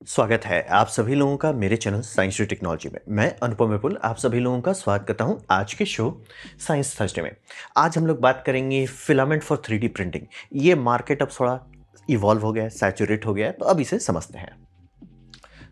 स्वागत है आप सभी लोगों का मेरे चैनल साइंस टू टेक्नोलॉजी में। मैं अनुपम विपुल आप सभी लोगों का स्वागत करता हूं आज के शो साइंस थर्सडे में। आज हम लोग बात करेंगे फिलामेंट फॉर 3D प्रिंटिंग। ये मार्केट अब थोड़ा इवॉल्व हो गया है, सैचुरेट हो गया है, तो अब इसे समझते हैं।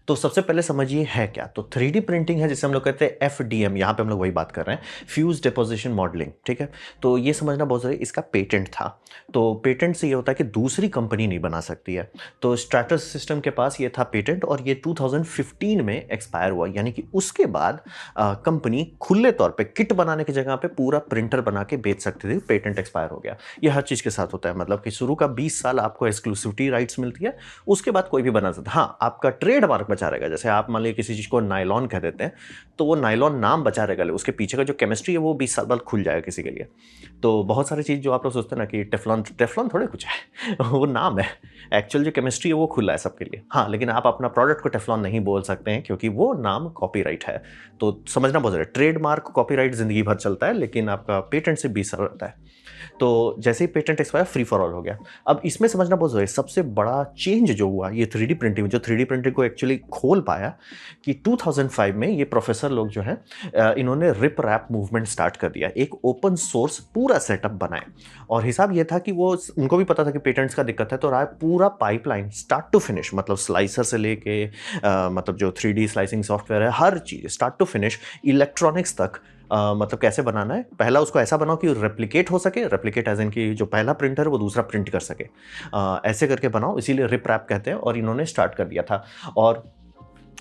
तो सबसे पहले समझिए है क्या। तो 3D प्रिंटिंग है जिसे हम लोग कहते हैं FDM। यहाँ पे हम लोग वही बात कर रहे हैं, फ्यूज डिपोजिशन मॉडलिंग। ठीक है, तो ये समझना बहुत जरूरी। इसका पेटेंट था, तो पेटेंट से ये होता है कि दूसरी कंपनी नहीं बना सकती है। तो स्ट्रैटस सिस्टम के पास ये था पेटेंट और ये 2015 में एक्सपायर हुआ। यानी कि उसके बाद कंपनी खुले तौर पे किट बनाने की जगह पे पूरा प्रिंटर बना के बेच सकती थी। पेटेंट एक्सपायर हो गया। ये हर चीज़ के साथ होता है, मतलब कि शुरू का 20 साल आपको एक्सक्लूसिविटी राइट्स मिलती है, उसके बाद कोई भी बना सकता है। हाँ, आपका ट्रेडमार्क बचा रहेगा। जैसे आप मान लीजिए किसी चीज़ को नायलॉन कह देते हैं, तो वो नायलॉन नाम बचा रहेगा, उसके पीछे का जो केमिस्ट्री है वो 20 साल बाद खुल जाएगा किसी के लिए। तो बहुत सारी चीज़ जो आप लोग सोचते हैं ना कि टेफ्लॉन टेफ्लॉन थोड़े कुछ है वो नाम है। एक्चुअल जो केमिस्ट्री है वो खुला है सबके लिए। हाँ, लेकिन आप अपना प्रोडक्ट को टेफ्लॉन नहीं बोल सकते हैं क्योंकि वो नाम कॉपीराइट है। तो समझना बहुत जरूरी है। ट्रेडमार्क कॉपीराइट जिंदगी भर चलता है, लेकिन आपका पेटेंट से 20 साल रहता है। तो जैसे ही patent expire, free for all हो गया। अब इसमें समझना बहुत जरूरी है, सबसे बड़ा चेंज जो हुआ ये 3D प्रिंटिंग में, जो 3D प्रिंटिंग को एक्चुअली खोल पाया कि 2005 में ये प्रोफेसर लोग जो हैं इन्होंने रिप रैप मूवमेंट स्टार्ट कर दिया। एक ओपन सोर्स पूरा सेटअप बनाए और हिसाब ये था कि वो उनको भी पता था कि पेटेंट्स का दिक्कत है, तो राय पूरा पाइपलाइन स्टार्ट टू फिनिश, मतलब स्लाइसर से लेके मतलब जो 3D स्लाइसिंग सॉफ्टवेयर है, हर चीज़ स्टार्ट टू फिनिश, इलेक्ट्रॉनिक्स तक। मतलब कैसे बनाना है, पहला उसको ऐसा बनाओ कि रेप्लिकेट हो सके। रेप्लिकेट एज इन की जो पहला प्रिंटर है वो दूसरा प्रिंट कर सके। ऐसे करके बनाओ, इसीलिए रिप रैप कहते हैं। और इन्होंने स्टार्ट कर दिया था और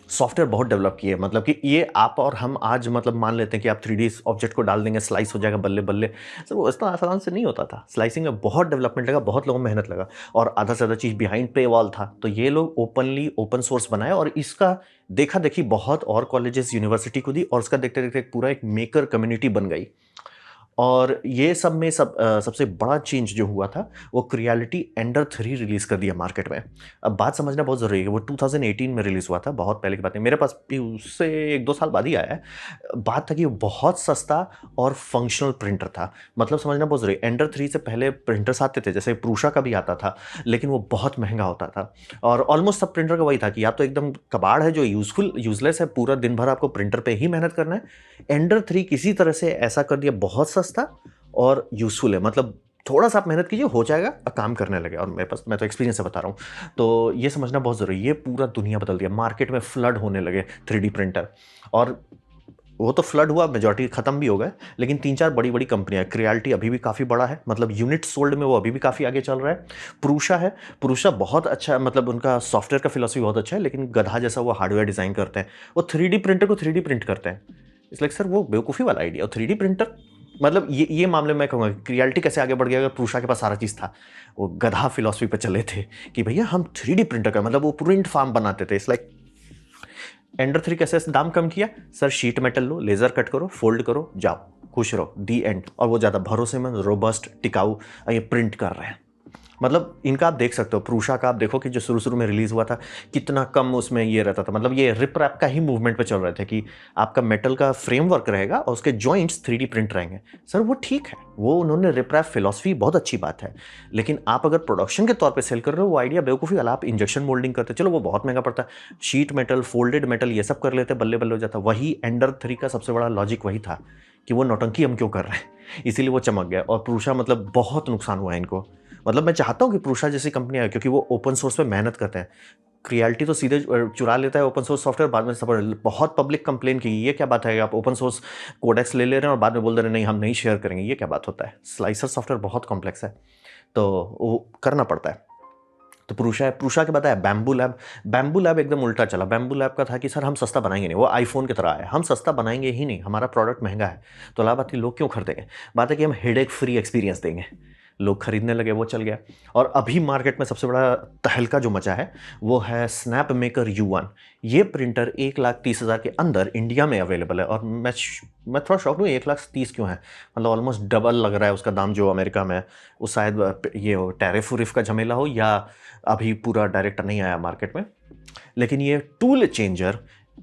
सॉफ्टवेयर बहुत डेवलप किए। मतलब कि ये आप और हम आज मतलब मान लेते हैं कि आप 3D ऑब्जेक्ट को डाल देंगे, स्लाइस हो जाएगा बल्ले बल्ले। सर वो इतना आसान से नहीं होता था। स्लाइसिंग में बहुत डेवलपमेंट लगा, बहुत लोगों में मेहनत लगा और आधा से ज़्यादा चीज़ बिहाइंड पे वॉल था। तो ये लोग ओपनली ओपन सोर्स बनाए और इसका देखा देखी बहुत और कॉलेजेस यूनिवर्सिटी को दी और उसका देखते देखते पूरा एक मेकर कम्युनिटी बन गई। और ये सब में सबसे बड़ा चेंज जो हुआ था वो क्रिएलिटी एंडर 3 रिलीज कर दिया मार्केट में। अब बात समझना बहुत ज़रूरी है, वो 2018 में रिलीज़ हुआ था, बहुत पहले की बात है। मेरे पास भी उससे 1-2 साल बाद ही आया है। बात था कि वो बहुत सस्ता और फंक्शनल प्रिंटर था। मतलब समझना बहुत ज़रूरी है, एंडर 3 से पहले प्रिंटर्स आते थे, जैसे प्रूशा का भी आता था, लेकिन वो बहुत महंगा होता था। और ऑलमोस्ट सब प्रिंटर का वही था कि या तो एकदम कबाड़ है जो यूजलेस है, पूरा दिन भर आपको प्रिंटर पे ही मेहनत करना है। एंडर 3 किसी तरह से ऐसा कर दिया, बहुत सस्ता और यूजफुल है। मतलब थोड़ा सा आप मेहनत कीजिए, हो जाएगा और काम करने लगे। और मेरे पास, मैं तो एक्सपीरियंस से बता रहा हूँ। तो ये समझना बहुत ज़रूरी है, ये पूरा दुनिया बदल दिया। मार्केट में फ्लड होने लगे 3D प्रिंटर। और वो तो फ्लड हुआ, मेजॉरिटी खत्म भी हो गए, लेकिन 3-4 बड़ी बड़ी कंपनियां, क्रिएलिटी अभी भी काफ़ी बड़ा है, मतलब यूनिट सोल्ड में वो अभी भी काफ़ी आगे चल रहा है। प्रूशा है, प्रूशा बहुत अच्छा है, मतलब उनका सॉफ्टवेयर का फिलॉसफी बहुत अच्छा है, लेकिन गधा जैसा वो हार्डवेयर डिज़ाइन करते हैं। वो 3D प्रिंटर को 3D प्रिंट करते हैं। इट्स लाइक सर वो बेवकूफ़ी वाला आइडिया। और 3D प्रिंटर, मतलब ये मामले में कहूँगा क्रिएलिटी कैसे आगे बढ़ गया, अगर प्रूशा के पास सारा चीज़ था। वो गधा फिलॉसफी पे चले थे कि भैया हम 3D प्रिंटर का, मतलब वो प्रिंट फार्म बनाते थे। इट्स लाइक एंडर 3 कैसे दाम कम किया, सर शीट मेटल लो, लेजर कट करो, फोल्ड करो, जाओ खुश रहो, दी एंड। और वो ज़्यादा भरोसेमंद, रोबस्ट, टिकाऊ ये प्रिंट कर रहे हैं। मतलब इनका आप देख सकते हो, प्रूशा का आप देखो कि जो शुरू शुरू में रिलीज हुआ था कितना कम उसमें ये रहता था। मतलब ये रिप रैप का ही मूवमेंट पे चल रहे थे कि आपका मेटल का फ्रेमवर्क रहेगा और उसके जॉइंट्स 3D प्रिंट रहेंगे। सर वो ठीक है, वो उन्होंने रिप रैप फिलॉसफी, बहुत अच्छी बात है। लेकिन आप अगर प्रोडक्शन के तौर पे सेल कर रहे हो, वो आइडिया बेवकूफ़ी वाला। आप इंजेक्शन मोल्डिंग करते, चलो वो बहुत महंगा पड़ता है। शीट मेटल, फोल्डेड मेटल, ये सब कर लेते, बल्ले बल्ले हो जाता। वही एंडर 3 का सबसे बड़ा लॉजिक वही था कि वो नौटंकी हम क्यों कर रहे हैं, इसीलिए वो चमक गया। और प्रूशा मतलब बहुत नुकसान हुआ है इनको। मतलब मैं चाहता हूँ कि प्रूशा जैसी कंपनी आए, क्योंकि वो ओपन सोर्स पे मेहनत करते हैं। क्रिएलिटी तो सीधे चुरा लेता है ओपन सोर्स सॉफ्टवेयर, बाद में सब बहुत पब्लिक कंप्लेन की, ये क्या बात है, आप ओपन सोर्स कोडेक्स ले ले रहे हैं और बाद में बोल दे रहे हैं नहीं हम नहीं शेयर करेंगे, ये क्या बात होता है। स्लाइसर सॉफ्टवेयर बहुत कॉम्प्लेक्स है, तो वो करना पड़ता है। तो प्रूशा है, प्रूशा के बाद आया बैम्बू लैब। बैम्बू लैब एकदम उल्टा चला। बैम्बू लैब का था कि सर हम सस्ता बनाएंगे नहीं, वो आईफोन की तरह है, हम सस्ता बनाएंगे ही नहीं, हमारा प्रोडक्ट महंगा है। तो लाभ आती, लोग क्यों खरीदेंगे, बात है कि हम हेडेक फ्री एक्सपीरियंस देंगे। लोग खरीदने लगे, वो चल गया। और अभी मार्केट में सबसे बड़ा तहलका जो मचा है वो है स्नैप मेकर U1। ये प्रिंटर 1,30,000 के अंदर इंडिया में अवेलेबल है। और मैं थोड़ा शॉक हूँ, 1,30,000 क्यों है, मतलब ऑलमोस्ट डबल लग रहा है उसका दाम जो अमेरिका में है। वो शायद ये हो टैरिफ उरिफ का झमेला हो, या अभी पूरा डायरेक्ट नहीं आया मार्केट में। लेकिन ये टूल चेंजर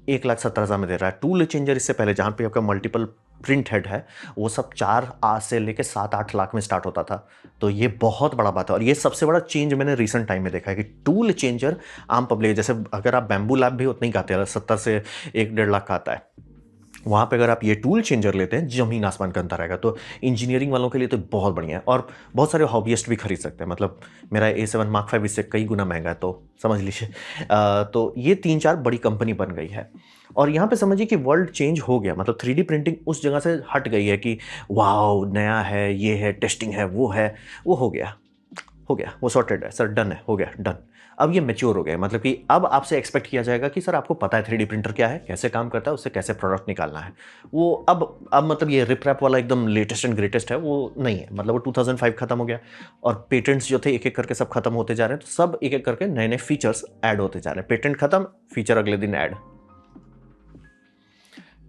1,70,000 में दे रहा है। टूल चेंजर इससे पहले जहाँ पे आपका मल्टीपल प्रिंट हेड है वो सब 4 आज से लेके 7-8 लाख में स्टार्ट होता था। तो ये बहुत बड़ा बात है और ये सबसे बड़ा चेंज मैंने रिसेंट टाइम में देखा है कि टूल चेंजर आम पब्लिक, जैसे अगर आप बैम्बू लैब भी उतना ही का आते हैं, 70 से 1-1.5 लाख का आता है, वहाँ पे अगर आप ये टूल चेंजर लेते हैं ज़मीन आसमान का अंतर आएगा। तो इंजीनियरिंग वालों के लिए तो बहुत बढ़िया है और बहुत सारे हॉबियस्ट भी खरीद सकते हैं। मतलब मेरा A7 Mark 5 इससे कई गुना महंगा है, तो समझ लीजिए। तो ये 3-4 बड़ी कंपनी बन गई है और यहाँ पे समझिए कि वर्ल्ड चेंज हो गया। मतलब 3D प्रिंटिंग उस जगह से हट गई है कि वाओ नया है, ये है, टेस्टिंग है, वो है, वो हो गया, वो सॉर्टेड है सर, डन है, हो गया, डन। अब ये मैच्योर हो गया, मतलब कि अब आपसे एक्सपेक्ट किया जाएगा कि सर आपको पता है 3D प्रिंटर क्या है, कैसे काम करता है, उससे कैसे प्रोडक्ट निकालना है। वो अब मतलब ये रिप रैप वाला एकदम लेटेस्ट एंड ग्रेटेस्ट है वो नहीं है। मतलब वो 2005 खत्म हो गया और पेटेंट्स जो थे एक एक करके सब खत्म होते जा रहे हैं। तो सब एक एक करके नए नए फीचर्स ऐड होते जा रहे हैं। पेटेंट खत्म, फीचर अगले दिन ऐड।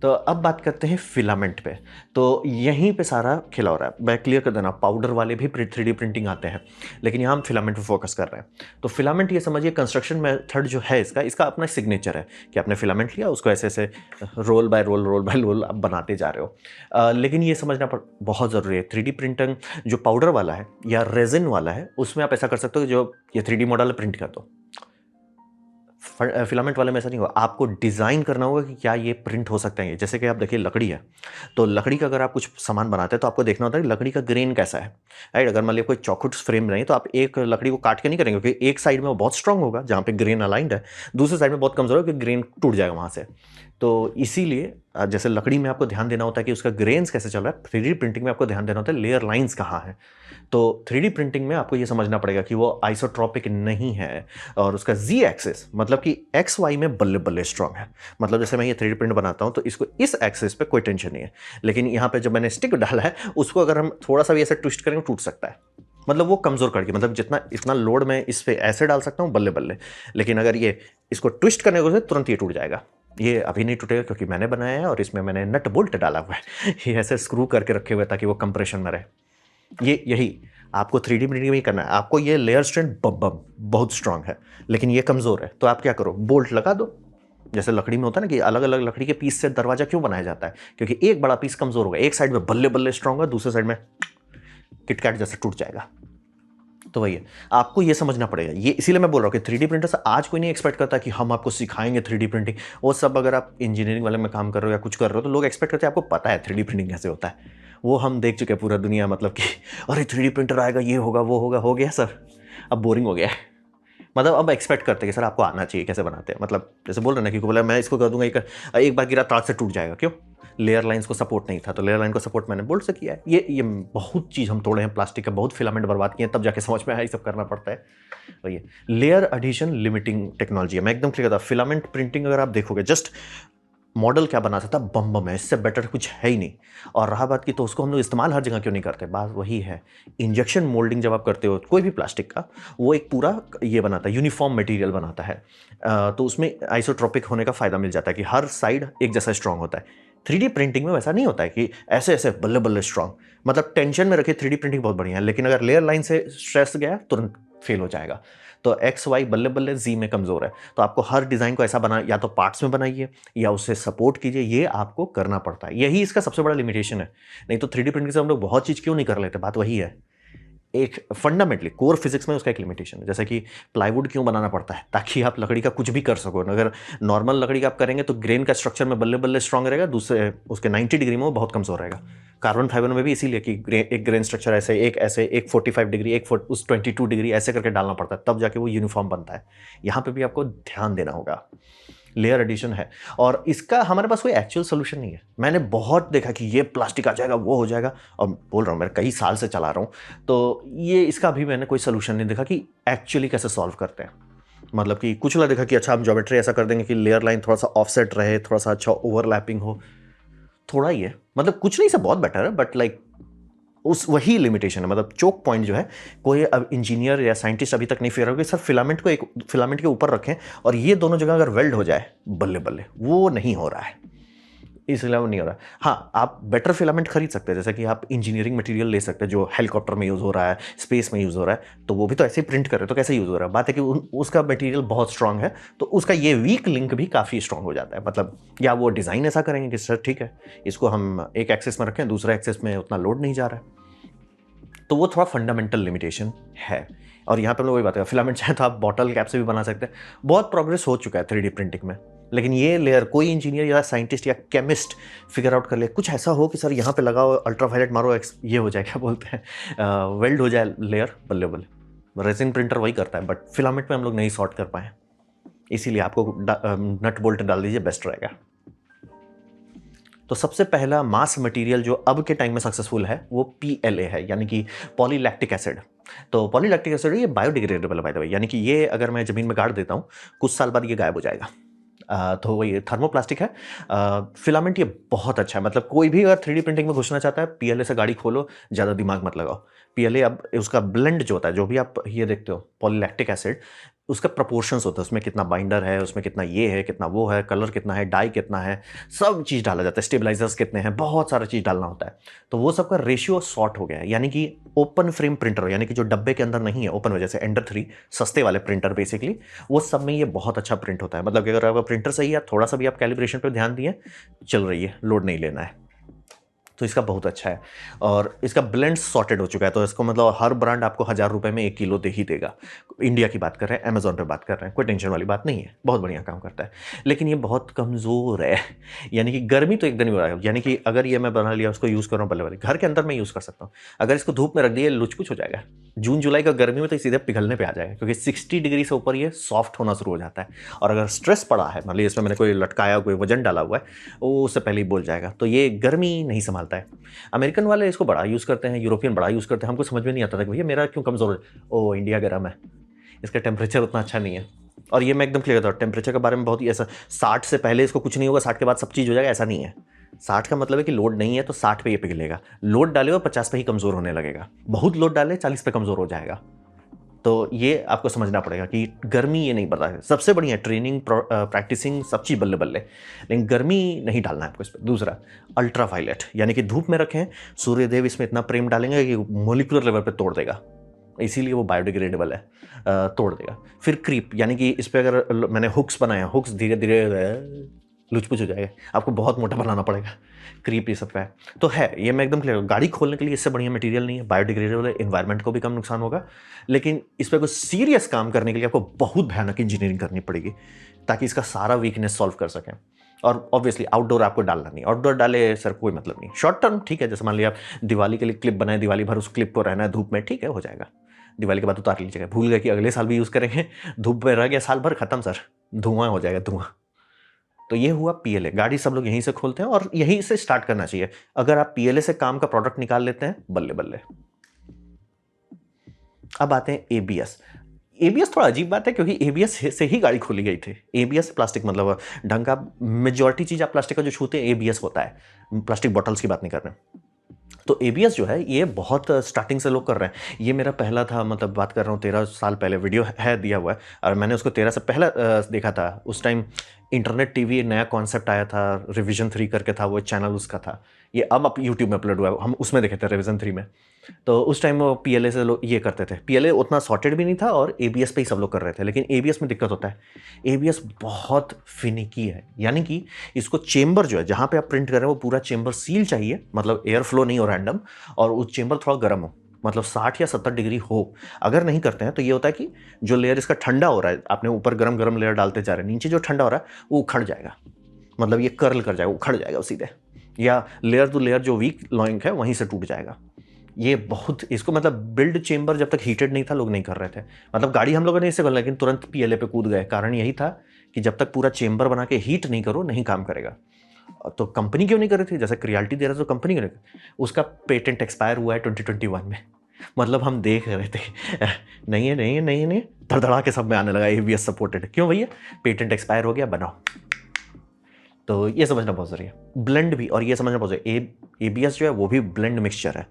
तो अब बात करते हैं फिलामेंट पे। तो यहीं पे सारा खेला हो रहा है। मैं क्लियर कर देना, पाउडर वाले भी 3D प्रिंटिंग आते हैं, लेकिन यहाँ हम फिलामेंट पे फोकस कर रहे हैं। तो फिलामेंट ये समझिए कंस्ट्रक्शन मेथड जो है इसका अपना सिग्नेचर है कि आपने फिलामेंट लिया, उसको ऐसे ऐसे रोल बाय रोल आप बनाते जा रहे हो। लेकिन ये समझना बहुत ज़रूरी है, 3D प्रिंटिंग जो पाउडर वाला है या रेजिन वाला है उसमें आप ऐसा कर सकते हो कि जो ये 3D मॉडल प्रिंट कर दो। फिलामेंट वाले में ऐसा नहीं होगा, आपको डिज़ाइन करना होगा कि क्या ये प्रिंट हो सकता है। जैसे कि आप देखिए लकड़ी है, तो लकड़ी का अगर आप कुछ सामान बनाते हैं तो आपको देखना होता है कि लकड़ी का ग्रेन कैसा है, राइट। अगर मान लीजिए कोई चौखुट फ्रेम नहीं तो आप एक लकड़ी को काट के नहीं करेंगे, क्योंकि एक साइड में वो बहुत स्ट्रांग होगा जहाँ पे ग्रेन अलाइंड है, दूसरे साइड में बहुत कमजोर है क्योंकि ग्रेन टूट जाएगा वहाँ से। तो इसीलिए जैसे लकड़ी में आपको ध्यान देना होता है कि उसका ग्रेन्स कैसे चल रहा है, 3D प्रिंटिंग में आपको ध्यान देना होता है लेयर लाइंस कहाँ है। तो 3D प्रिंटिंग में आपको ये समझना पड़ेगा कि वो आइसोट्रॉपिक नहीं है और उसका Z एक्सिस मतलब कि XY में बल्ले बल्ले स्ट्रांग है। मतलब जैसे मैं ये 3D प्रिंट बनाता हूँ तो इसको इस एक्सिस पे कोई टेंशन नहीं है, लेकिन यहाँ पे जब मैंने स्टिक डाला है उसको अगर हम थोड़ा सा भी ऐसे ट्विस्ट करेंगे टूट सकता है। मतलब वो कमजोर करके, मतलब जितना इतना लोड मैं इस पे ऐसे डाल सकता हूँ बल्ले बल्ले, लेकिन अगर ये इसको ट्विस्ट करने को तुरंत ये टूट जाएगा। ये अभी नहीं टूटेगा क्योंकि मैंने बनाया है और इसमें मैंने नट बोल्ट डाला हुआ है। ये ऐसे स्क्रू करके रखे हुए ताकि वो कंप्रेशन में रहे। ये यही आपको 3D प्रिंटिंग में ही करना है। आपको ये लेयर स्ट्रेंथ बहुत स्ट्रांग है लेकिन ये कमज़ोर है, तो आप क्या करो, बोल्ट लगा दो। जैसे लकड़ी में होता है ना कि अलग अलग लकड़ी के पीस से दरवाजा क्यों बनाया जाता है, क्योंकि एक बड़ा पीस कमज़ोर होगा, एक साइड में बल्ले बल्ले स्ट्रांग है, दूसरे साइड में किटकैट जैसे टूट जाएगा। तो वही है, आपको ये समझना पड़ेगा। ये इसीलिए मैं बोल रहा हूँ कि 3D प्रिंटर से आज कोई नहीं एक्सपेक्ट करता कि हम आपको सिखाएंगे 3D प्रिंटिंग। वो सब अगर आप इंजीनियरिंग वाले में काम कर रहे हो या कुछ कर रहे हो तो लोग एक्सपेक्ट करते हैं आपको पता है 3D प्रिंटिंग कैसे होता है। वो हम देख चुके हैं पूरा दुनिया, मतलब कि अरे 3D प्रिंटर आएगा, ये होगा, वो होगा, हो गया सर, अब बोरिंग हो गया है। मतलब अब एक्सपेक्ट करते हैं कि सर आपको आना चाहिए कैसे बनाते हैं। मतलब जैसे बोल रहे ना कि बोला मैं इसको कर दूंगा, एक बार गिरा तार से टूट जाएगा, क्यों, लेयर लाइंस को सपोर्ट नहीं था, तो लेयर लाइन को सपोर्ट मैंने बोल्ट से किया है। ये बहुत चीज़ हम तोड़े हैं प्लास्टिक का, बहुत फिलामेंट बर्बाद किए हैं, तब जाके समझ में आया ये सब करना पड़ता है। तो ये लेयर एडिशन लिमिटिंग टेक्नोलॉजी है। मैं एकदम क्लियर था, फिलामेंट प्रिंटिंग अगर आप देखोगे जस्ट मॉडल क्या बना सकता, बम बम है, इससे बेटर कुछ है ही नहीं। और रहा बात की तो उसको हम लोग इस्तेमाल हर जगह क्यों नहीं करते, बात वही है, इंजेक्शन मोल्डिंग जब आप करते हो कोई भी प्लास्टिक का, वो एक पूरा ये बनाता है, यूनिफॉर्म मटेरियल बनाता है। तो उसमें आइसोट्रोपिक होने का फायदा मिल जाता है कि हर साइड एक जैसा स्ट्रांग होता है। 3D प्रिंटिंग में वैसा नहीं होता है कि ऐसे ऐसे बल्ले बल्ले स्ट्रांग, मतलब टेंशन में रखे 3D प्रिंटिंग बहुत बढ़िया है, लेकिन अगर लेयर लाइन से स्ट्रेस गया तुरंत फेल हो जाएगा। तो XY बल्ले बल्ले Z में कमज़ोर है। तो आपको हर डिज़ाइन को ऐसा बना, या तो पार्ट्स में बनाइए या उससे सपोर्ट कीजिए, ये आपको करना पड़ता है। यही इसका सबसे बड़ा लिमिटेशन है। नहीं तो 3D प्रिंटिंग से हम लोग बहुत चीज़ क्यों नहीं कर लेते, बात वही है। एक फंडामेंटली कोर फिजिक्स में उसका एक लिमिटेशन है। जैसे कि प्लाईवुड क्यों बनाना पड़ता है, ताकि आप लकड़ी का कुछ भी कर सको। अगर नॉर्मल लकड़ी का आप करेंगे तो ग्रेन का स्ट्रक्चर में बल्ले बल्ले स्ट्रांग रहेगा, दूसरे उसके 90 डिग्री में वो बहुत कमज़ोर रहेगा। कार्बन फाइबर में भी इसीलिए कि एक ग्रेन स्ट्रक्चर ऐसे एक 45 डिग्री, एक उस 22 डिग्री ऐसे करके डालना पड़ता है, तब जाके वो यूनिफॉर्म बनता है। यहाँ पे भी आपको ध्यान देना होगा, लेयर एडिशन है और इसका हमारे पास कोई एक्चुअल सोल्यूशन नहीं है। मैंने बहुत देखा कि ये प्लास्टिक आ जाएगा, वो हो जाएगा, और बोल रहा हूँ मैं कई साल से चला रहा हूँ, तो ये इसका भी मैंने कोई सोल्यूशन नहीं देखा कि एक्चुअली कैसे सॉल्व करते हैं। मतलब कि कुछ लोग देखा कि अच्छा हम ज्योमेट्री ऐसा कर देंगे कि लेयर लाइन थोड़ा सा ऑफसेट रहे, थोड़ा सा अच्छा ओवरलैपिंग हो, थोड़ा ही है, मतलब कुछ नहीं, सब बहुत बेटर है, बट लाइक उस वही लिमिटेशन है। मतलब चोक पॉइंट जो है, कोई अब इंजीनियर या साइंटिस्ट अभी तक नहीं फिर रहा कि सर फिलामेंट को एक फिलामेंट के ऊपर रखें और ये दोनों जगह अगर वेल्ड हो जाए, बल्ले बल्ले, वो नहीं हो रहा है। इसलिए वो नहीं हो रहा। हाँ, आप बेटर फिलामेंट खरीद सकते हैं, जैसे कि आप इंजीनियरिंग मटेरियल ले सकते हैं जो हेलीकॉप्टर में यूज़ हो रहा है, स्पेस में यूज़ हो रहा है, तो वो भी तो ऐसे ही प्रिंट कर रहे हैं, तो कैसे यूज़ हो रहा है। बात है कि उसका मटेरियल बहुत स्ट्रांग है, तो उसका ये वीक लिंक भी काफ़ी स्ट्रांग हो जाता है। मतलब या वो डिज़ाइन ऐसा करेंगे कि सर ठीक है, इसको हम एक एक्सेस में रखें, दूसरा एक्सेस में उतना लोड नहीं जा रहा है, तो वो थोड़ा फंडामेंटल लिमिटेशन है। और यहाँ पे हम लोग वही बात है, फिलामेंट चाहे तो आप बॉटल कैप से भी बना सकते हैं। बहुत प्रोग्रेस हो चुका है 3D प्रिंटिंग में, लेकिन ये लेयर कोई इंजीनियर या साइंटिस्ट या केमिस्ट फिगर आउट कर ले, कुछ ऐसा हो कि सर यहाँ पे लगाओ, अल्ट्रावायलेट मारो, ये हो जाए, क्या बोलते हैं, वेल्ड हो जाए लेयर, बल्ले बल्ले। रेजिन प्रिंटर वही करता है, बट फिलामेंट में हम लोग नहीं सॉर्ट कर पाए, इसीलिए आपको नट बोल्ट डाल दीजिए, बेस्ट रहेगा। तो सबसे पहला मास मटेरियल जो अब के टाइम में सक्सेसफुल है वो PLA है, यानी कि पॉलीलैक्टिक एसिड। तो पॉलीलैक्टिक एसिड ये बायोडिग्रेडेबल है बाय द वे, यानी कि ये अगर मैं ज़मीन में गाड़ देता हूँ, कुछ साल बाद ये गायब हो जाएगा। तो ये थर्मोप्लास्टिक है। फिलामेंट ये बहुत अच्छा है, मतलब कोई भी अगर 3D प्रिंटिंग में घुसना चाहता है, PLA से गाड़ी खोलो, ज़्यादा दिमाग मत लगाओ। PLA अब उसका ब्लेंड जो होता है, जो भी आप ये देखते हो पॉलीलैक्टिक एसिड, उसका प्रपोर्शंस होता है, उसमें कितना बाइंडर है, उसमें कितना ये है, कितना वो है, कलर कितना है, डाई कितना है, सब चीज़ डाला जाता है, स्टेबलाइजर्स कितने हैं, बहुत सारा चीज़ डालना होता है। तो वो सबका रेशियो सॉर्ट हो गया है, यानी कि ओपन फ्रेम प्रिंटर, यानी कि जो डब्बे के अंदर नहीं है, ओपन वजह से एंडर 3 सस्ते वाले प्रिंटर बेसिकली, वो सब में ये बहुत अच्छा प्रिंट होता है। मतलब कि अगर आपका प्रिंटर सही है, थोड़ा सा भी आप कैलिब्रेशन पर ध्यान दिए, चल रही है, लोड नहीं लेना है, तो इसका बहुत अच्छा है। और इसका ब्लेंड सॉर्टेड हो चुका है, तो इसको मतलब हर ब्रांड आपको 1000 रुपये में 1 किलो दे ही देगा। इंडिया की बात कर रहे हैं, अमेजोन पे बात कर रहे हैं, कोई टेंशन वाली बात नहीं है, बहुत बढ़िया काम करता है। लेकिन ये बहुत कमज़ोर है, यानी कि गर्मी तो एकदम ही हो रहा है। यानी कि अगर ये मैं बना लिया, उसको यूज़ कर रहा हूँ, बल्ले बल्ले घर के अंदर मैं यूज़ कर सकता हूँ। अगर इसको धूप में रख दिए, लुचकुच हो जाएगा। जून जुलाई का गर्मी में तो सीधे पिघलने पे आ जाएगा, क्योंकि 60 डिग्री से ऊपर ये सॉफ्ट होना शुरू हो जाता है। और अगर स्ट्रेस पड़ा है, मान लीजिए इसमें मैंने कोई लटकाया, कोई वजन डाला हुआ है, वो उससे पहले ही बोल जाएगा, तो ये गर्मी नहीं संभालता है। अमेरिकन वाले इसको बड़ा यूज़ करते हैं, यूरोपियन बड़ा यूज़ करते हैं। हमको समझ में नहीं आता था कि भैया मेरा क्यों कमज़ोर है। ओ, इंडिया गर्म है, इसका टेम्परेचर उतना अच्छा नहीं है। और ये मैं एकदम क्लियर था टेम्परेचर के बारे में, बहुत ही ऐसा 60 से पहले इसको कुछ नहीं होगा, 60 के बाद सब चीज़ हो जाएगा, ऐसा नहीं है। 60 का मतलब है कि लोड नहीं है तो 60 पे ये पिघलेगा, लोड डालेगा 50 पे ही कमज़ोर होने लगेगा, बहुत लोड डाले 40 पे कमज़ोर हो जाएगा। तो ये आपको समझना पड़ेगा कि गर्मी ये नहीं बता है। सबसे बढ़िया ट्रेनिंग, प्रैक्टिसिंग, सब चीज़ बल्ले बल्ले, लेकिन गर्मी नहीं डालना है आपको इस पर। दूसरा, अल्ट्रावायलेट, यानी कि धूप में रखें, सूर्यदेव इसमें इतना प्रेम डालेंगे कि मोलिकुलर लेवल पे तोड़ देगा, इसीलिए वो बायोडिग्रेडेबल है, तोड़ देगा। फिर क्रीप, यानी कि इस पर अगर मैंने हुक्स बनाया, हुक्स धीरे धीरे लुचपुच हो जाएगा, आपको बहुत मोटा बनाना पड़ेगा। क्रीप ये सब का है, तो है ये मैं एकदम क्लियर। गाड़ी खोलने के लिए इससे बढ़िया मटेरियल नहीं है, बायोडिग्रेडेबल है, इन्वायरमेंट को भी कम नुकसान होगा। लेकिन इस पर कोई सीरियस काम करने के लिए आपको बहुत भयानक इंजीनियरिंग करनी पड़ेगी, ताकि इसका सारा वीकनेस सॉल्व कर सकें। और ऑब्वियसली आउटडोर आपको डालना नहीं, आउटडोर डाले सर कोई मतलब नहीं। शॉर्ट टर्म ठीक है, जैसे मान लिया आप दिवाली के लिए क्लिप बनाए, दिवाली भर उस क्लिप को रहना है धूप में, ठीक है, हो जाएगा। दिवाली के बाद उतार लीजिएगा, भूल गए कि अगले साल भी यूज़ करेंगे, धूप में रह गया साल भर, खत्म सर, धुआं हो जाएगा, धुआं। तो ये हुआ PLA। गाड़ी सब लोग यहीं से खोलते हैं और यहीं से स्टार्ट करना चाहिए। अगर आप PLA से काम का प्रोडक्ट निकाल लेते हैं, बल्ले बल्ले। अब आते हैं ABS। ABS थोड़ा अजीब बात है, क्योंकि ABS से ही गाड़ी खोली गई थी। ABS प्लास्टिक, मतलब ढंग का मेजॉरिटी चीज़ आप प्लास्टिक का जो छूते हैं ABS होता है, प्लास्टिक बॉटल्स की बात नहीं कर रहे हैं। तो ABS जो है ये बहुत स्टार्टिंग से लोग कर रहे हैं। ये मेरा पहला था, मतलब बात कर रहा हूँ 13 साल पहले, वीडियो है दिया हुआ है, और मैंने उसको 13 से पहले देखा था। उस टाइम इंटरनेट TV नया कॉन्सेप्ट आया था, रिवीजन 3 करके था, वो चैनल उसका था। ये अब यूट्यूब में अपलोड हुआ है, हम उसमें देखे थे रिवीजन 3 में। तो उस टाइम वो PLA से लोग ये करते थे। PLA उतना सॉर्टेड भी नहीं था और ABS पे ही सब लोग कर रहे थे। लेकिन ABS में दिक्कत होता है, ABS बहुत फिनिकी है, यानी कि इसको चेंबर जो है जहाँ पे आप प्रिंट कर रहे हैं, वो पूरा चेंबर सील चाहिए, मतलब एयर फ्लो नहीं हो रैंडम, और उस चेंबर थोड़ा गर्म हो, मतलब 60 या 70 डिग्री हो। अगर नहीं करते हैं तो ये होता है कि जो लेयर इसका ठंडा हो रहा है, आपने ऊपर गर्म गर्म लेयर डालते जा रहे हैं, नीचे जो ठंडा हो रहा है वो उखड़ जाएगा, मतलब ये कर्ल कर जाएगा, उखड़ जाएगा सीधे, या लेयर टू लेयर जो वीक लॉइंग है वहीं से टूट जाएगा। ये बहुत, इसको मतलब बिल्ड चेंबर जब तक हीटेड नहीं था लोग नहीं कर रहे थे। मतलब गाड़ी हम लोगों ने इससे कर, लेकिन तुरंत PLA पे कूद गए। कारण यही था कि जब तक पूरा चेंबर बना के हीट नहीं करो, नहीं काम करेगा। तो कंपनी क्यों नहीं कर रही थी? जैसे क्रियलिटी दे रहा था, तो कंपनी क्यों नहीं? उसका पेटेंट एक्सपायर हुआ है 2021 में। मतलब हम देख रहे थे नहीं है, नहीं है, नहीं है, नहीं, धड़धड़ा के सब में आने लगा ABS सपोर्टेड। क्यों भैया? पेटेंट एक्सपायर हो गया, बनाओ। तो ये समझना बहुत जरूरी है। ब्लेंड भी, और ये समझना बहुत जरूरी है, ABS जो है वो भी ब्लेंड मिक्सचर है।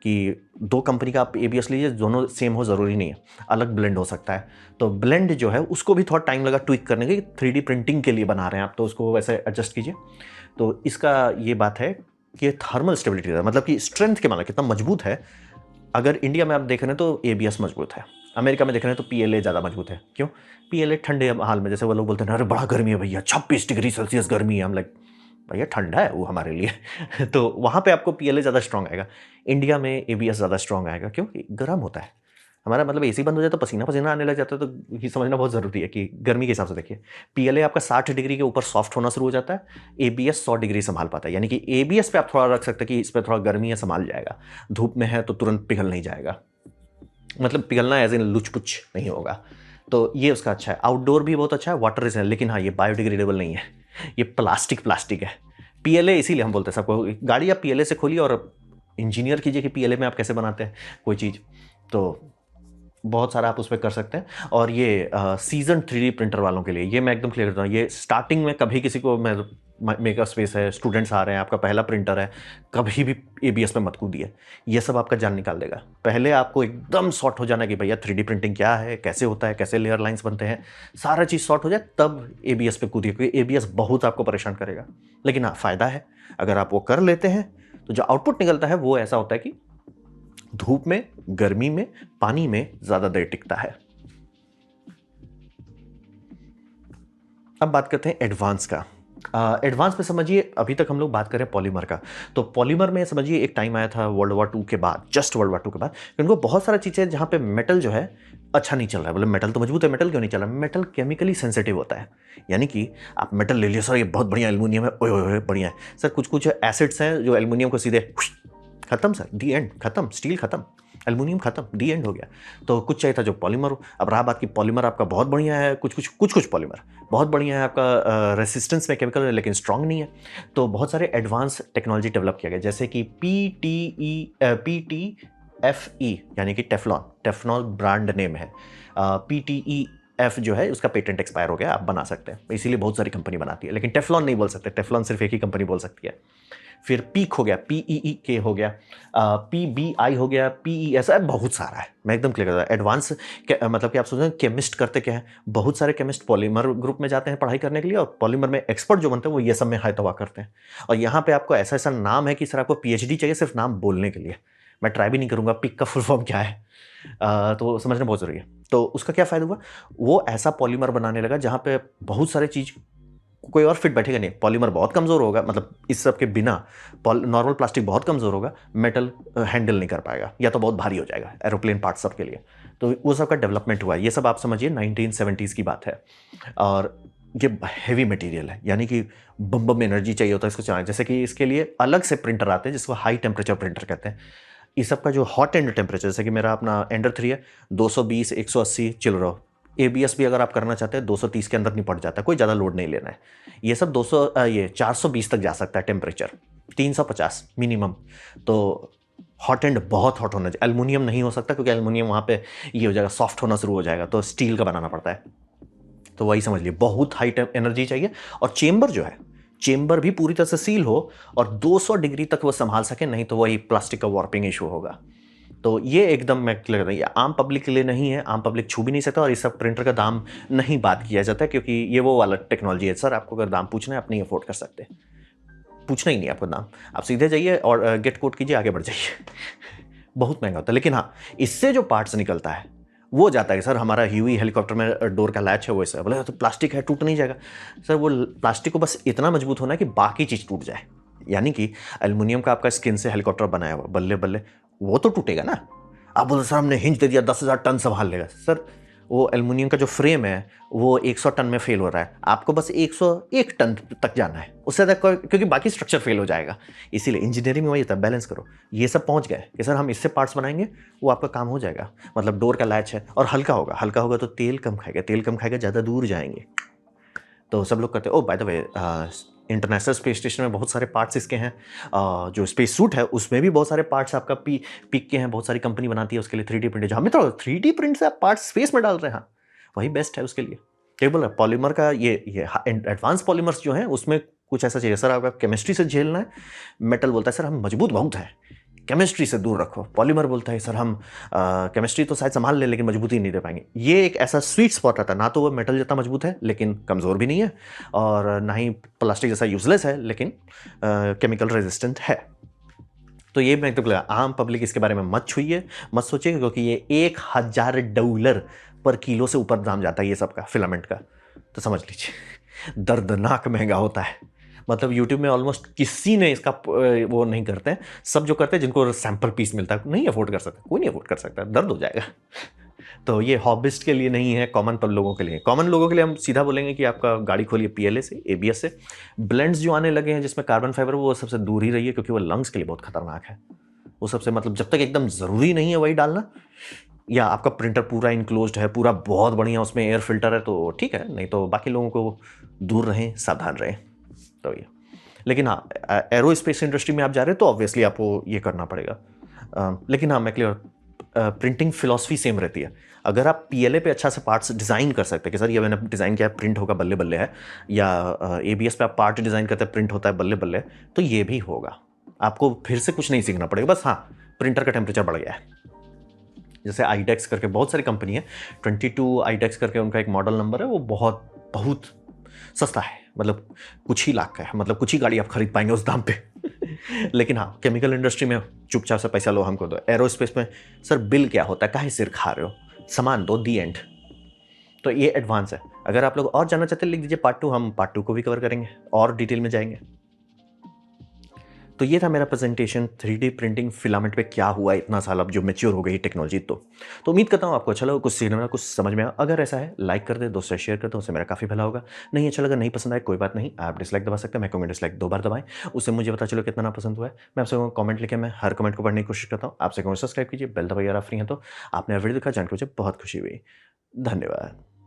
कि दो कंपनी का आप एबीएस लीजिए, दोनों सेम हो ज़रूरी नहीं है, अलग ब्लेंड हो सकता है। तो ब्लेंड जो है उसको भी थोड़ा टाइम लगा ट्विक करने के, 3D प्रिंटिंग के लिए बना रहे हैं आप, तो उसको वैसे एडजस्ट कीजिए। तो इसका ये बात है कि थर्मल स्टेबिलिटी है, मतलब कि स्ट्रेंथ के मामले कितना मजबूत है। अगर इंडिया में आप देख रहे हैं तो एबीएस मजबूत है, अमेरिका में देख रहे हैं तो पीएलए ज़्यादा मजबूत है। क्यों? पीएलए ठंडे हाल में, जैसे वो लोग बोलते हैं अरे बड़ा गर्मी है भैया, 26 डिग्री सेल्सियस गर्मी है, हम लाइक भैया ठंडा है वो हमारे लिए तो वहाँ पे आपको पीएलए ज़्यादा स्ट्रांग आएगा। इंडिया में एबीएस ज़्यादा स्ट्रांग आएगा क्योंकि गर्म होता है हमारा, मतलब एसी बंद हो जाए तो पसीना पसीना आने लग जाता है। तो ये समझना बहुत ज़रूरी है कि गर्मी के हिसाब से देखिए, पीएलए आपका 60 डिग्री के ऊपर सॉफ्ट होना शुरू हो जाता है, एबीएस 100 डिग्री संभाल पाता है। यानी कि एबीएस पे आप थोड़ा रख सकते हैं कि इस पर थोड़ा गर्मी है, संभाल जाएगा, धूप में है तो तुरंत पिघल नहीं जाएगा, मतलब पिघलना एज इन लुच-पुच नहीं होगा। तो ये उसका अच्छा है। आउटडोर भी बहुत अच्छा है, वाटर रेजिस्टेंट, लेकिन हाँ ये बायोडिग्रेडेबल नहीं है, ये प्लास्टिक है। पीएलए इसीलिए हम बोलते हैं सबको, गाड़ी आप पीएलए से खोलिए और इंजीनियर कीजिए कि पीएलए में आप कैसे बनाते हैं कोई चीज़, तो बहुत सारा आप उसमें कर सकते हैं। और ये सीजन 3D प्रिंटर वालों के लिए ये मैं एकदम क्लियर करता हूँ, ये स्टार्टिंग में कभी किसी को मेकअप स्पेस है, स्टूडेंट्स आ रहे हैं, आपका पहला प्रिंटर है, कभी भी एबीएस में मत कूदिए, ये सब आपका जान निकाल देगा। पहले आपको एकदम सॉर्ट हो जाना कि भैया 3D प्रिंटिंग क्या है, कैसे होता है, कैसे लेयर लाइंस बनते हैं, सारा चीज़ सॉर्ट हो जाए तब एबीएस पे कूदिए, क्योंकि एबीएस बहुत आपको परेशान करेगा। लेकिन हाँ फ़ायदा है, अगर आप वो कर लेते हैं तो जो आउटपुट निकलता है वो ऐसा होता है कि धूप में, गर्मी में, पानी में ज़्यादा देर टिकता है। अब बात करते हैं एडवांस का। एडवांस में समझिए, अभी तक हम लोग बात कर रहे हैं पॉलीमर का। तो पॉलीमर में समझिए एक टाइम आया था वर्ल्ड वॉर 2 के बाद, जस्ट वर्ल्ड वॉर 2 के बाद, उनको बहुत सारा चीज़ें जहाँ पे मेटल जो है अच्छा नहीं चल रहा है। बोले मेटल तो मजबूत है, मेटल क्यों नहीं चल रहा है? मेटल केमिकली सेंसिटिव होता है। यानी कि आप मेटल ले लिया, सर ये बहुत बढ़िया एल्युमिनियम है, ओए ओए बढ़िया है सर, कुछ कुछ एसिड्स हैं जो एल्युमिनियम को सीधे खत्म सर, दी एंड, खत्म, स्टील खत्म, एल्युमिनियम खत्म, दी एंड हो गया। तो कुछ चाहिए था जो पॉलीमर हो। अब रहा बात कि पॉलीमर आपका बहुत बढ़िया है, कुछ पॉलीमर बहुत बढ़िया है आपका, रेसिस्टेंस में केमिकल है लेकिन स्ट्रांग नहीं है। तो बहुत सारे एडवांस टेक्नोलॉजी डेवलप किया गया, जैसे कि PTFE यानी कि टेफ्लॉन ब्रांड नेम है। PTEF जो है उसका पेटेंट एक्सपायर हो गया, आप बना सकते हैं, इसीलिए बहुत सारी कंपनी बनाती है, लेकिन टेफ्लॉन नहीं बोल सकते, टेफ्लॉन सिर्फ एक ही कंपनी बोल सकती है। फिर पीक हो गया, PEEK हो गया, PBI हो गया, PES है, बहुत सारा है। मैं एकदम क्लियर करता हूँ। एडवांस मतलब कि आप सोचें केमिस्ट करते क्या है, बहुत सारे केमिस्ट पॉलीमर ग्रुप में जाते हैं पढ़ाई करने के लिए, और पॉलीमर में एक्सपर्ट जो बनते हैं वो ये सब में हाय तबाह करते हैं। और यहाँ पे आपको ऐसा ऐसा नाम है कि सर आपको PhD चाहिए सिर्फ नाम बोलने के लिए। मैं ट्राई भी नहीं करूँगा पिक का फुल फॉर्म क्या है, तो समझना बहुत ज़रूरी है। तो उसका क्या फ़ायदा हुआ, वो ऐसा पॉलीमर बनाने लगा जहाँ पे बहुत सारे चीज़ कोई और फिट बैठेगा नहीं। पॉलीमर बहुत कमज़ोर होगा, मतलब इस सब के बिना नॉर्मल प्लास्टिक बहुत कमज़ोर होगा, मेटल हैंडल नहीं कर पाएगा, या तो बहुत भारी हो जाएगा एरोप्लेन पार्ट सब के लिए। तो वो सब का डेवलपमेंट हुआ। ये सब आप समझिए 1970s की बात है। और ये हैवी मटेरियल है, यानी कि बम बम एनर्जी चाहिए होता है इसको चलाने। जैसे कि इसके लिए अलग से प्रिंटर आते हैं जिसको हाई टेम्परेचर प्रिंटर कहते हैं। इस सब का जो हॉट एंड टेम्परेचर, जैसे कि मेरा अपना एंडर 3 है, 220 180 चिल रहा हो। एबीएस भी अगर आप करना चाहते हैं 230 के अंदर निपट जाता है, कोई ज़्यादा लोड नहीं लेना है। ये सब 420 तक जा सकता है टेम्परेचर, 350 मिनिमम। तो हॉट एंड बहुत हॉट होना चाहिए। एल्युमिनियम नहीं हो सकता क्योंकि एल्युमिनियम वहाँ पे ये हो जाएगा, सॉफ्ट होना शुरू हो जाएगा, तो स्टील का बनाना पड़ता है। तो वही समझ लिए, बहुत हाई एनर्जी चाहिए। और चेम्बर जो है, चेम्बर भी पूरी तरह से सील हो और 200 डिग्री तक वो संभाल सके, नहीं तो वही प्लास्टिक का वार्पिंग इशू होगा। तो ये एकदम मैं क्लियर करता हूँ, ये आम पब्लिक के लिए नहीं है, आम पब्लिक छू भी नहीं सकता। और इस सब प्रिंटर का दाम नहीं बात किया जाता है क्योंकि ये वो वाला टेक्नोलॉजी है। सर आपको अगर दाम पूछना है आप नहीं अफोर्ड कर सकते, पूछना ही नहीं आपको दाम, आप सीधे जाइए और गेट कोड कीजिए, आगे बढ़ जाइए बहुत महंगा होता है। लेकिन हाँ, इससे जो पार्ट्स निकलता है वो जाता है कि सर हमारा ह्यूई हेलीकॉप्टर में डोर का लैच है, वो ऐसा बोले तो प्लास्टिक है, टूट नहीं जाएगा। सर वो प्लास्टिक को बस इतना मजबूत होना है कि बाकी चीज़ टूट जाए। यानी कि एल्युमिनियम का आपका स्किन से हेलीकॉप्टर बनाया हुआ, बल्ले बल्ले वो तो टूटेगा ना। आप बोलो सर हमने हिंज दे दिया 10,000 टन संभाल लेगा, सर वो एल्युमिनियम का जो फ्रेम है वो 100 टन में फेल हो रहा है, आपको बस 101 टन तक जाना है, उससे ज़्यादा क्योंकि बाकी स्ट्रक्चर फेल हो जाएगा। इसीलिए इंजीनियरिंग में वही होता है, बैलेंस करो। ये सब पहुंच गए कि सर हम इससे पार्ट्स बनाएंगे, वो आपका काम हो जाएगा। मतलब डोर का लैच है और हल्का होगा, हल्का होगा तो तेल कम खाएगा, ज़्यादा दूर जाएंगे। तो सब लोग कहते हैं oh by the way international space station में बहुत सारे पार्ट्स इसके हैं, जो स्पेस सूट है उसमें भी बहुत सारे पार्ट्स आपका पिक के हैं, बहुत सारी कंपनी बनाती है उसके लिए 3D प्रिंट। हमें तो 3D प्रिंट से आप पार्ट्स स्पेस में डाल रहे हैं, हाँ वही बेस्ट है उसके लिए। क्या बोला, पॉलीमर का ये एडवांस पॉलीमर्स जो हैं उसमें कुछ ऐसा चाहिए, सर आपका केमिस्ट्री से झेलना है। मेटल बोलता है सर हम मजबूत बहुत है, केमिस्ट्री से दूर रखो। पॉलीमर बोलता है सर हम केमिस्ट्री तो शायद संभाल ले लेकिन मजबूती नहीं दे पाएंगे। ये एक ऐसा स्वीट स्पॉट आता है, ना तो वो मेटल जितना मजबूत है लेकिन कमज़ोर भी नहीं है, और ना ही प्लास्टिक जैसा यूजलेस है लेकिन केमिकल रेजिस्टेंट है। तो ये मैं तो आम पब्लिक इसके बारे में मत छुइए, मत सोचिए, क्योंकि ये $1000 पर किलो से ऊपर दाम जाता है ये सब का, फिलामेंट का। तो समझ लीजिए दर्दनाक महंगा होता है। मतलब यूट्यूब में ऑलमोस्ट किसी ने इसका वो नहीं करते हैं। सब जो करते हैं जिनको सैंपल पीस मिलता है, नहीं अफोर्ड कर सकता, कोई नहीं अफोर्ड कर सकता, दर्द हो जाएगा। तो ये हॉबिस्ट के लिए नहीं है, कॉमन पर लोगों के लिए। कॉमन लोगों के लिए हम सीधा बोलेंगे कि आपका गाड़ी खोलिए पीएलए से, एबीएस से। ब्लेंड्स जो आने लगे हैं जिसमें कार्बन फाइबर, वो सबसे दूर ही रहिए, क्योंकि वो लंग्स के लिए बहुत खतरनाक है। वो सबसे मतलब जब तक एकदम ज़रूरी नहीं है वही डालना, या आपका प्रिंटर पूरा इनक्लोज्ड है, पूरा बहुत बढ़िया उसमें एयर फिल्टर है तो ठीक है, नहीं तो बाकी लोगों को दूर रहें, सावधान रहें। तो ये, लेकिन हाँ, एरोस्पेस इंडस्ट्री में आप जा रहे हैं तो ऑब्वियसली आपको ये करना पड़ेगा। लेकिन हाँ, मैं क्लियर, प्रिंटिंग फिलॉसफी सेम रहती है। अगर आप पीएलए पे अच्छा से पार्ट्स डिज़ाइन कर सकते हैं कि सर ये मैंने डिज़ाइन किया है, प्रिंट होगा बल्ले बल्ले है, या एबीएस पे आप पार्ट डिज़ाइन करते हैं, प्रिंट होता है बल्ले बल्ले, तो ये भी होगा। आपको फिर से कुछ नहीं सीखना पड़ेगा, बस हाँ प्रिंटर का टेम्परेचर बढ़ गया है। जैसे आईडेक्स करके बहुत सारी कंपनी है, 22 आईडेक्स करके उनका एक मॉडल नंबर है, वो बहुत सस्ता है, मतलब कुछ ही लाख का है, मतलब कुछ ही गाड़ी आप खरीद पाएंगे उस दाम पे। लेकिन हाँ, केमिकल इंडस्ट्री में चुपचाप से पैसा लो, हमको दो। एरोस्पेस में सर बिल क्या होता है, काहे सिर खा रहे हो, सामान दो, दी एंड। तो ये एडवांस है। अगर आप लोग और जानना चाहते हैं लिख दीजिए पार्ट 2, हम पार्ट 2 को भी कवर करेंगे और डिटेल में जाएंगे। तो ये था मेरा प्रेजेंटेशन 3D प्रिंटिंग फिलामेंट पे क्या हुआ इतना साल, अब जो मैच्योर हो गई टेक्नोलॉजी। तो उम्मीद करता हूँ आपको अच्छा लगा, कुछ सीखने में, कुछ समझ में आया। अगर ऐसा है लाइक कर दे, दोस्तों से शेयर कर दो, उससे मेरा काफ़ी भला होगा। नहीं अच्छा लगा, नहीं पसंद आए, कोई बात नहीं, आप डिसलाइक दबा सकते हैं। मैं कहूँगा डिसलाइक 2 बार दबाएं, उससे मुझे पता चलो कितना ना पसंद हुआ है। मैं आपसे कमेंट लिखे, मैं हर कमेंट को पढ़ने की कोशिश करता हूँ। आपसे कहूँगा सब्सक्राइब कीजिए, बेल दबाइए अगर आप फ्री हैं तो। आपने वीडियो देखा, जान के मुझे बहुत खुशी हुई। धन्यवाद।